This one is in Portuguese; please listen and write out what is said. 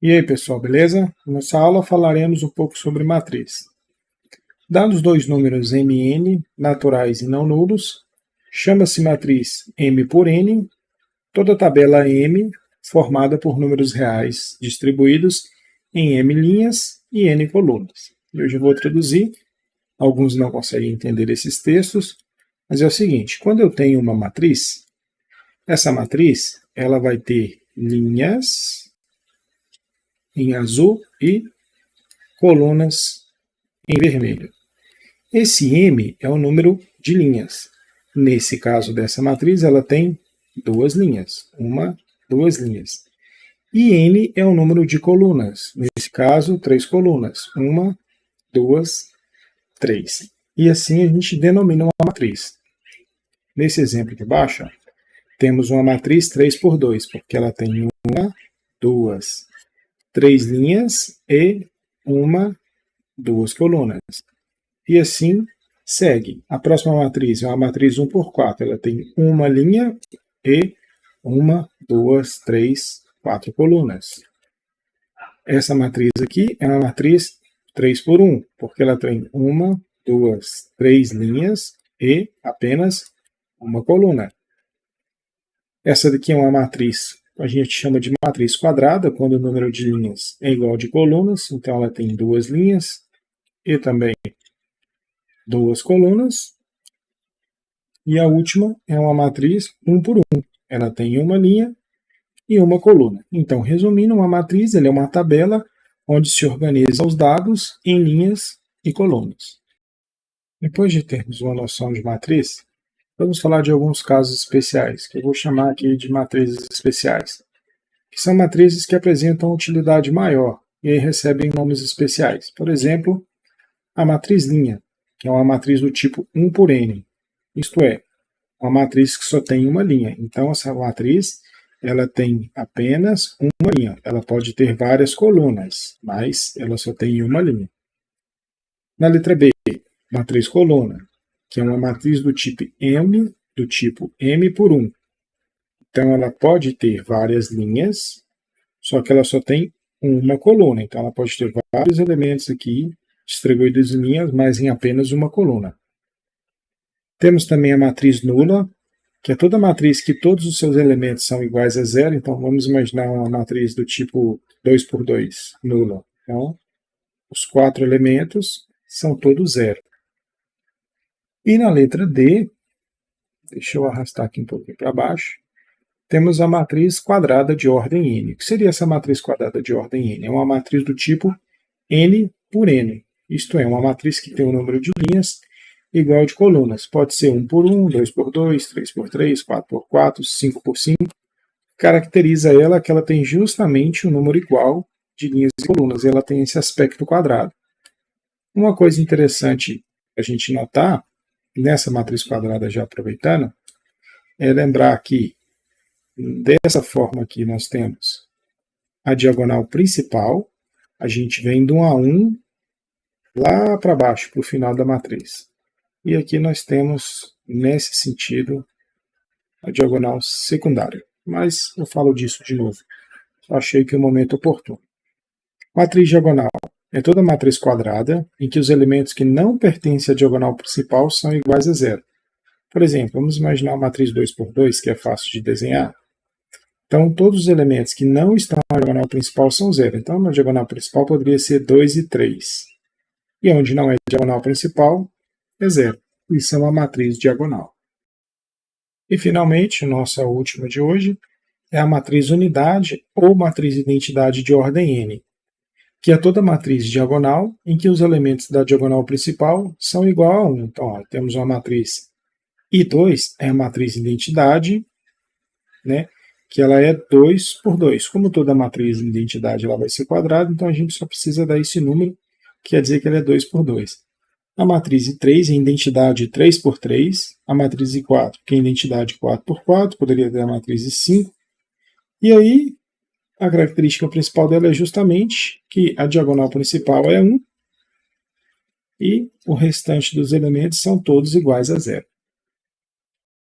E aí, pessoal, beleza? Nessa aula falaremos um pouco sobre matriz. Dados dois números mn, naturais e não nulos, chama-se matriz M por N, toda tabela M formada por números reais distribuídos em M linhas e N colunas. E hoje eu vou traduzir, alguns não conseguem entender esses textos, mas é o seguinte, quando eu tenho uma matriz, essa matriz ela vai ter linhas em azul e colunas em vermelho. Esse M é o número de linhas. Nesse caso dessa matriz, ela tem duas linhas. Duas linhas. E N é o número de colunas. Nesse caso, 3 colunas. 1, 2, 3. E assim a gente denomina uma matriz. Nesse exemplo de baixo, temos uma matriz 3 por 2, porque ela tem 1, 2, 3 linhas e 1, 2 colunas. E assim segue. A próxima matriz é uma matriz 1 por 4. Ela tem uma linha e 1, 2, 3, 4 colunas. Essa matriz aqui é uma matriz 3 por 1, porque ela tem 1, 2, 3 linhas e apenas uma coluna. Essa daqui é uma matriz, a gente chama de matriz quadrada, quando o número de linhas é igual de colunas, então ela tem duas linhas e também duas colunas. E a última é uma matriz 1 por 1, ela tem uma linha e uma coluna. Então, resumindo, uma matriz é uma tabela onde se organiza os dados em linhas e colunas. Depois de termos uma noção de matriz, vamos falar de alguns casos especiais, que eu vou chamar aqui de matrizes especiais, que são matrizes que apresentam utilidade maior e aí recebem nomes especiais. Por exemplo, a matriz linha, que é uma matriz do tipo 1 por N, isto é, uma matriz que só tem uma linha. Então, essa matriz ela tem apenas uma linha. Ela pode ter várias colunas, mas ela só tem uma linha. Na letra B, matriz coluna, que é uma matriz do tipo M por 1. Então, ela pode ter várias linhas, só que ela só tem uma coluna. Então, ela pode ter vários elementos aqui, distribuídos em linhas, mas em apenas uma coluna. Temos também a matriz nula, que é toda matriz que todos os seus elementos são iguais a zero. Então, vamos imaginar uma matriz do tipo 2 por 2, nula. Então, os 4 elementos são todos zero. E na letra D, deixa eu arrastar aqui um pouquinho para baixo, temos a matriz quadrada de ordem N. O que seria essa matriz quadrada de ordem N? É uma matriz do tipo N por N. Isto é, uma matriz que tem um número de linhas igual de colunas. Pode ser 1 por 1, 2 por 2, 3 por 3, 4 por 4, 5 por 5. Caracteriza ela que ela tem justamente um número igual de linhas e colunas. Ela tem esse aspecto quadrado. Uma coisa interessante a gente notar, nessa matriz quadrada já aproveitando, é lembrar que dessa forma aqui nós temos a diagonal principal, a gente vem do 1 a 1 lá para baixo, para o final da matriz. E aqui nós temos, nesse sentido, a diagonal secundária. Mas eu falo disso de novo. Só achei que é o momento oportuno. Matriz diagonal é toda matriz quadrada em que os elementos que não pertencem à diagonal principal são iguais a zero. Por exemplo, vamos imaginar uma matriz 2 por 2, que é fácil de desenhar. Então, todos os elementos que não estão na diagonal principal são zero. Então, na diagonal principal poderia ser 2 e 3. E onde não é diagonal principal, é zero. Isso é uma matriz diagonal. E, finalmente, nossa última de hoje é a matriz unidade ou matriz identidade de ordem N, que é toda matriz diagonal em que os elementos da diagonal principal são igual a 1. Então, ó, temos uma matriz I2, é a matriz identidade, né, que ela é 2 por 2. Como toda matriz identidade ela vai ser quadrada, então a gente só precisa dar esse número, que quer dizer que ela é 2 por 2. A matriz I3 é identidade 3 por 3, a matriz I4 que é identidade 4 por 4, poderia ter a matriz I5. E aí, a característica principal dela é justamente que a diagonal principal é 1 e o restante dos elementos são todos iguais a zero.